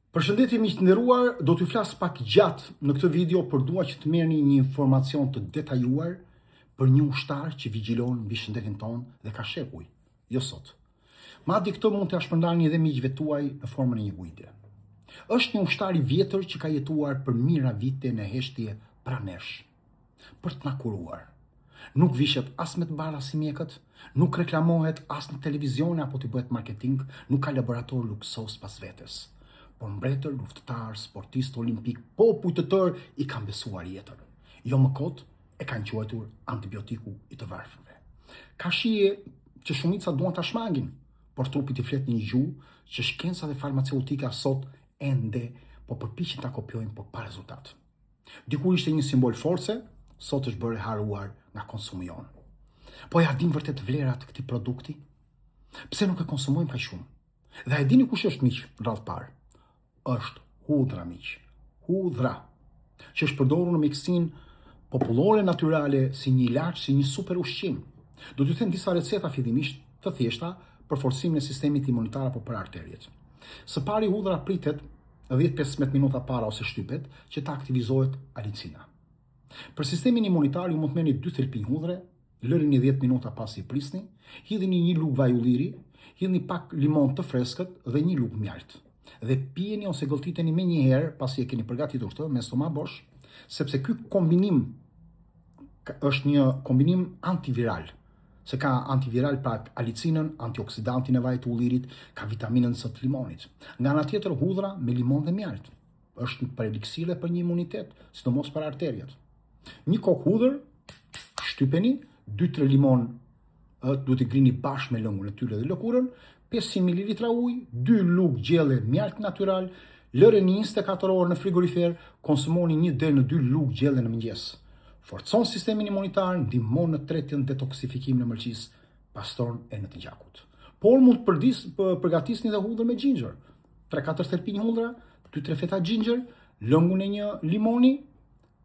Përshëndetje miq të nderuar, do t'ju flas pak gjatë në këtë video për dua që të merrni një informacion të detajuar për një ushtar që vigjilon mbi shëndetin tonë dhe ka shekuj, jo sot. Madje këtë mund t'ia shpërndani edhe miqve tuaj në formën e një kujde. Është një ushtar i vjetër që ka jetuar për mijëra vite në heshtje pranë nesh, për të na kuruar. Nuk vishet as me të bardha si mjekët, nuk reklamohet as në televizion apo t'i bëhet marketing, nuk ka laborator luksos pas vetes. Por mbretër, luftëtar, sportist olimpik, popull të tërë i kanë besuar jetën. Jo më kot e kanë quajtur antibiotiku i të varfërve. Ka shije që shumica duan ta shmangin, por trupi i flet një gjuhë që shkenca dhe farmaceutika sot ende po përpiqen ta kopjojnë por pa rezultat. Dikur ishte një simbol force, sot është bërë haruar nga konsumi jon. Po ja dim vërtet vlerat këtij produkti? Pse nuk e konsumojmë kaq shumë? Dhe a e dini kush është miq radh parë? Është hudhra miq. Hudhra, që është përdorur në mjekësinë popullore natyrale si një ilaç, si një super ushqim. Do t'ju them disa receta fillimisht të thjeshta për forcimin e sistemit imunitar apo për arterjet. Së pari hudhra pritet 10-15 minuta para ose shtypet që ta aktivizohet alicina. Për sistemin imunitar ju mund të merrni 2 thelpinj hudhre, lërini 10 minuta pasi i prisni, hidhni një lugë vaj ulliri, hidhni pak limon të freskët dhe një lugë mjalt. Dhe pijeni ose golltiteni me një herë pasi e keni përgatitur këtë me stomak bosh, sepse ky kombinim është një kombinim antiviral. Se ka antiviral pra alicinën, antioksidantin e vajit të ullirit, ka vitaminën C të limonit. Nga ana tjetër hudhra me limon dhe mjalt. Është një eliksire për një imunitet, sidomos për arteriet. Një kokë hudhër, shtypeni, 2-3 limon, duhet i grini bashkë me lëngun e tyre dhe lëkurën, 500 ml ujë, 2 lugë gjelle mjalt natyral, lëreni 24 orë në frigorifer, konsumoni 1 deri në 2 lugë gjelle në mëngjes. Forcon sistemin imunitar, ndihmon në tretjen detoksifikim në mëlçis, pastron e në të gjakut. Por mund të përgatisni dhe hudhër me ginger. 3-4 thelpinj hudhra, 2-3 feta ginger, lëngun e një limoni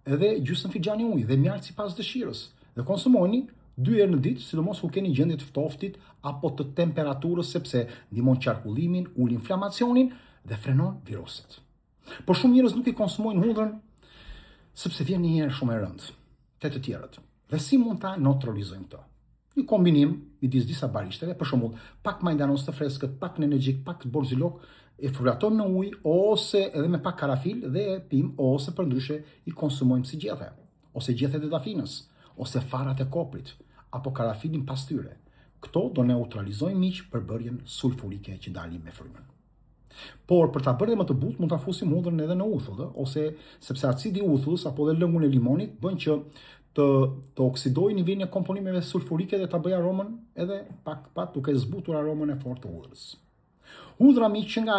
edhe gjysmë fixhani ujë dhe mjalt sipas dëshirës. Dhe konsumoni 2 herë në ditë, sidomos kur keni gjendje të ftoftit apo të temperaturës, sepse ndihmon qarkullimin, ul inflamacionin dhe frenon viruset. Por shumë njerëz nuk i konsumojnë hudhrën sepse vjen një herë shumë e rëndë te të tjerët. Dhe si mund ta neutralizojmë këtë? Një kombinim midis disa barishteve, për shembull, pak majdanos të freskët, pak nenergjik, pak borzilok, e frulatojmë në ujë ose edhe me pak karafil dhe e pim, ose përndryshe i konsumojmë si gjethe, ose gjethet e dafinës, ose farat e koprit, apo karafilin pas tyre. Këto do neutralizojnë miq përbërjen sulfurike që dalin me frymën. Por për ta bërë më të butë mund ta fusim hudhrën edhe në uthull, ose sepse acidi i uthullës apo dhe lëngun e limonit bën që të oksidojë nivelin e komponimeve sulfurike dhe ta bëjë aromën edhe pak duke zbutur aromën e fortë të hudhrës. Hudhra miq që nga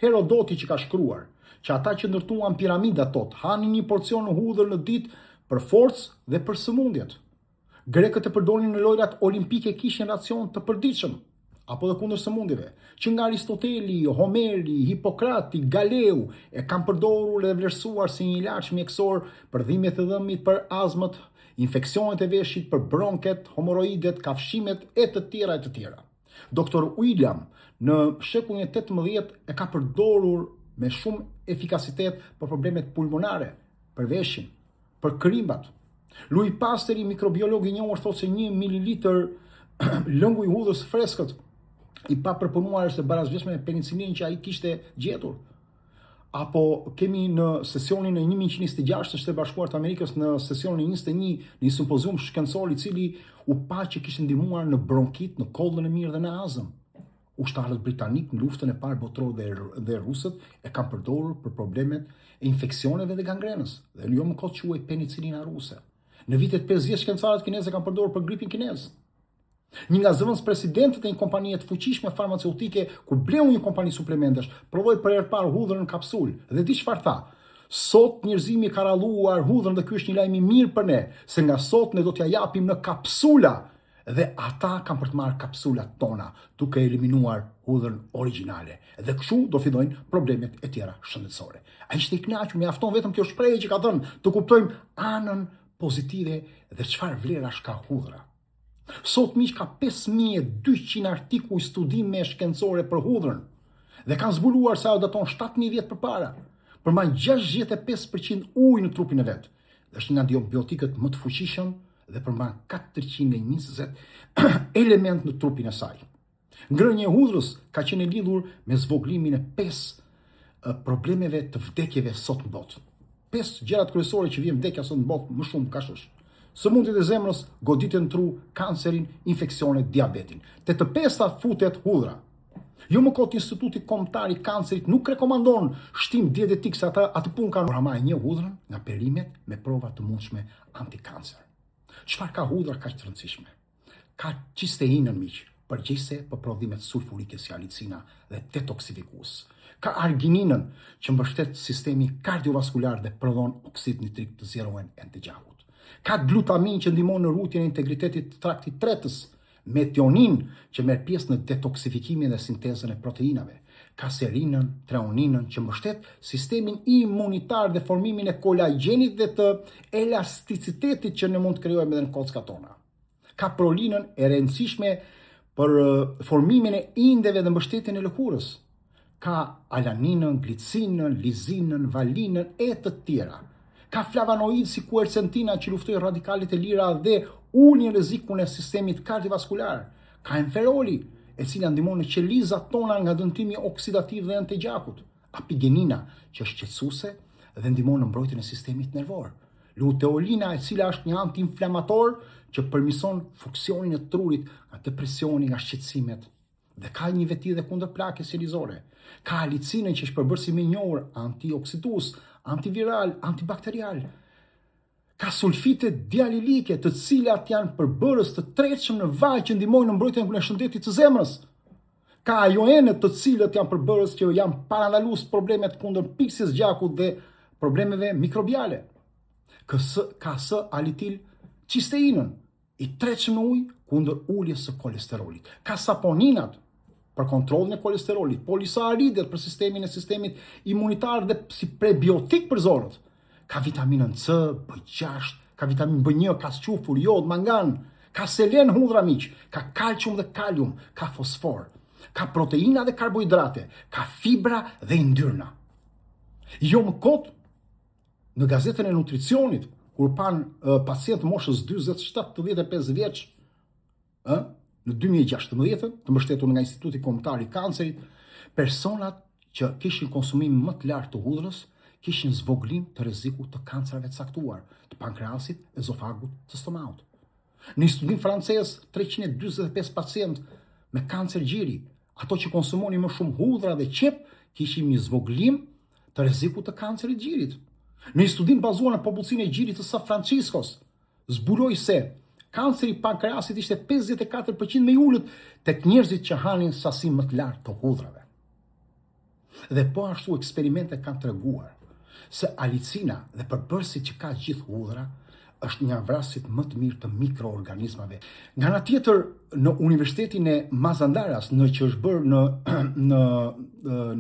Herodoti që ka shkruar që ata që ndërtuan piramidat tot hanin një porcion hudhër në ditë për forcë dhe për sëmundjet. Grekët e përdorin në lojrat olimpike kishin racion të përditshëm, apo dhe kundër sëmundjeve, që nga Aristoteli, Homeri, Hipokrati, Galeu e kanë përdorur dhe vlerësuar si një ilaç mjekësor për dhimbjet e dhëmit, për azmët, infeksionet e veshit, për bronket, homoroidet, kafshimet e të tjera. Doktor William në shekullin e 18 e ka përdorur me shumë efikasitet për problemet pulmonare, për veshin, për kërimbat. Louis Pasteur, mikrobiolog i njohur, thotë se 1 ml lëngu i hudhës freskët i papërpunuar është e barazhgjeshme me penicillin që ai kishte gjetur. Apo kemi në sesionin e 1126 të Shtetit Bashkuar të Amerikës, në sesionin e 21 një simpozium shkencor i cili u pa që kishte ndihmuar në bronkit, në kollën e mirë dhe në azëm. Ushtarët britanik në luftën e parë botërore dhe rusët e kanë përdorur për problemet e infeksioneve dhe gangrenës. Dhe jo më kot quaj penicillina ruse. Në vitet 50 shkencarët kinezë kanë përdorur për gripin kinez. Një nga zëvendës presidentët e një kompanie të fuqishme farmaceutike, kur bleu një kompani suplementesh, provoi për herë të parë hudhrën në kapsul dhe di çfarë tha? Sot njerëzimi ka ralluar hudhrën dhe ky është një lajm i mirë për ne, se nga sot ne do t'ja japim në kapsula dhe ata kanë për të marrë kapsulat tona, duke eliminuar hudhrën origjinale. Dhe kështu do fillojnë problemet e tjera shëndetësore. Ai ishte i kënaqur, mjafton vetëm kjo shprehje që ka thënë, të kuptojmë anën pozitive dhe çfarë vlerash ka hudhra. Sot miq ka 5200 artikuj studime shkencore për hudhrën. Dhe kanë zbuluar se ajo daton 7000 vjet përpara. Përmban 65% ujë në trupin e vet. Dhe është një nga antibiotikët më të fuqishëm dhe përmban 420 element në trupin e saj. Ngrënia e hudhrës ka qenë e lidhur me zvoglimin e 5 problemeve të vdekjeve sot në botë. 5 gjërat kryesore që vjen vdekja sot në botë më shumë ka shosh. Sëmundjet e zemrës, goditjen e tru, kancerin, infeksionet, diabetin. Te të pesta futet hudhra. Jo më kot Instituti Kombëtar i Kancerit nuk rekomandon shtim dietetik se atë punë kanë rama e një hudhrën nga perimet me prova të mundshme antikancer. Çfarë ka hudhra kaq të rëndësishme? Ka cisteinën miq, përgjegjëse për prodhimet sulfurike si alicina dhe detoksifikues. Ka argininën që mbështet sistemi kardiovaskular dhe prodhon oksid nitrik të zjerohen të gjakut. Ka glutamin që ndihmon në rrutjen e integritetit të traktit tretës, metionin që merr pjesë në detoksifikimin dhe sintezën e proteinave, ka serinën, treoninën që mbështet sistemin imunitar dhe formimin e kolagjenit dhe të elasticitetit që ne mund të krijojmë edhe në kockat tona. Ka prolinën e rëndësishme për formimin e indeve dhe mbështetjen e lëkurës. Ka alaninën, glicinën, lizinën, valinën e të tjera. Ka flavonoid si quercetina që luftojnë radikalet e lira dhe ulin rrezikun e sistemit kardiovaskular. Ka enferoli, e cila ndihmon në qelizat tona nga dëmtimi oksidativ dhe antigjakut. Apigenina, që është qetësuese dhe ndihmon në mbrojtjen e sistemit nervor. Luteolina, e cila është një antiinflamator që përmirëson funksionin e trurit nga depresioni, nga shqetësimet. Dhe ka një veti dhe kundër plakës selizore. Ka alicinën që është përbërësi më i njohur, antioksidues, antiviral, antibakterial. Ka sulfite dialilike, të cilat janë përbërës të tretshëm në vaj që ndihmojnë në mbrojtjen e shëndetit të zemrës. Ka ajoenet të cilët janë përbërës që janë parandalues problemet kundër piksis gjakut dhe problemeve mikrobiale. Ka S-alitil cisteinën, i tretshëm në ujë kundër uljes së kolesterolit. Ka saponinat për kontrollin e kolesterolit, polisaharidet për sistemit imunitar dhe si prebiotik për zorët. Ka vitaminën C, B6, ka vitamin B1, ka qufur, jod, mangan, ka selen hudhra miq, ka kalcium dhe kalium, ka fosfor, ka proteina dhe karbohidrate, ka fibra dhe yndyrna. Jo më kot, në gazetën e nutricionit, kur pan pacient moshës 47-75 vjeç, në 2016, të mbështetur nga Instituti Kombëtar i Kancerit, personat që kishin konsumim më të lartë të hudhrës, kishin zvoglim të rrezikut të kancerave të caktuar, të pankreasit, ezofagut, të stomaut. Në një studim francez, 345 pacient me kancer gjiri, ato që konsumonin më shumë hudhra dhe qep, kishin një zvoglim të rrezikut të kancerit gjirit. Në një studim bazuar në popullsinë e gjirit të San Franciscos, zbuloi se kanceri i pankreasit ishte 54% më i ulët tek njerëzit që hanin sasi më të lartë të hudhrave. Dhe po ashtu eksperimentet kanë treguar se alicina dhe përbërësit që ka gjithë hudhra është një vrasit më të mirë të mikroorganizmave. Nga ana tjetër, në Universitetin e Mazandaras, që është bërë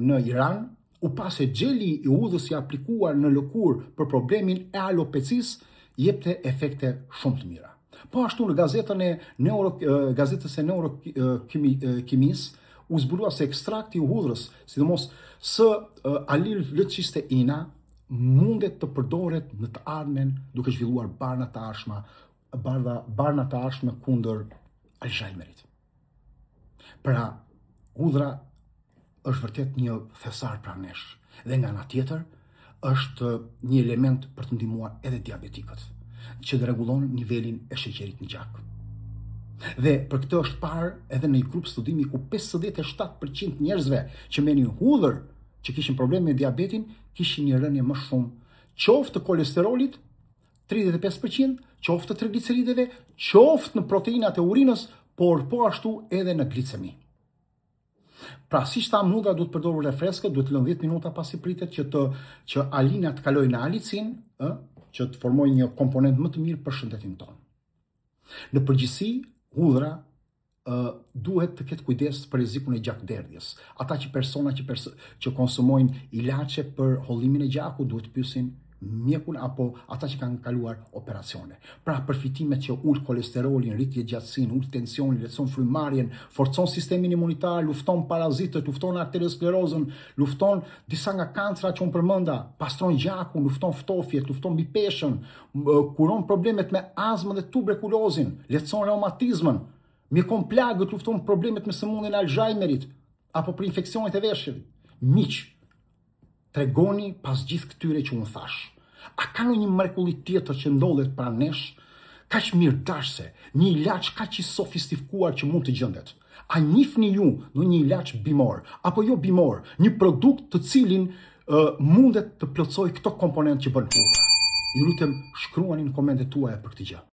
në Iran, u pa se gjeli i hudhës i aplikuar në lëkurë për problemin e alopecisë jepte efekte shumë të mira. Po ashtu në gazetës e neurokimisë u zbulua se ekstrakti i hudhrës, sidomos S-alil-L-cisteina, mundet të përdoret në të ardhmen duke zhvilluar barna të ardhshme kundër Alzheimerit. Pra, hudhra është vërtet një thesar pra nesh, dhe nga ana tjetër është një element për të ndihmuar edhe diabetikët, që rregullon nivelin e sheqerit në gjak. Dhe për këtë është parë edhe në një grup studimi ku 57% njerëzve që merrnin hudhër që kishin probleme me diabetin, kishin një rënje më shumë, qoftë të kolesterolit 35%, qoftë të triglicerideve, qoftë në proteinat e urinës, por po ashtu edhe në glicemi. Pra, si shtam hudhra duhet përdorur dhe freskët, duhet lënë 10 minuta pasi pritet që alina të kalojë në alicin, që të formojë një komponent më të mirë për shëndetin tonë. Në përgjithësi, hudhra duhet të ketë kujdes për rrezikun e gjakderdhjes. Ata që persona që konsumojnë ilaçe për hollimin e gjakut duhet pyesin mjekun apo ata që kanë kaluar operacione. Pra përfitimet që ul kolesterolin, rritje gjatësinë, ul tensionin, lehtëson frymarrjen, forcon sistemin imunitar, lufton parazitët, lufton arteriosklerozën, lufton disa nga kancrat që unë përmenda, pastron gjakun, lufton ftofjet, lufton bipeshën, kuron problemet me azmën dhe tuberkulozin, lehtëson reumatizmën, mjekon plagët, lufton problemet me sëmundjen e Alzheimerit apo për infeksionet e veshjeve. Miq, tregoni pas gjithë këtyre që unë thash. A ka një mrekulli tjetër që ndodhet pranë nesh? Kaq mirë dashse, një ilaç kaq i sofistikuar që mund të gjendet. A njihni ju në një ilaç bimor apo jo bimor, një produkt të cilin mundet të plotësoj këto komponentë që bën hudha? Ju lutem shkruani në komentet tuaja për këtë gjë.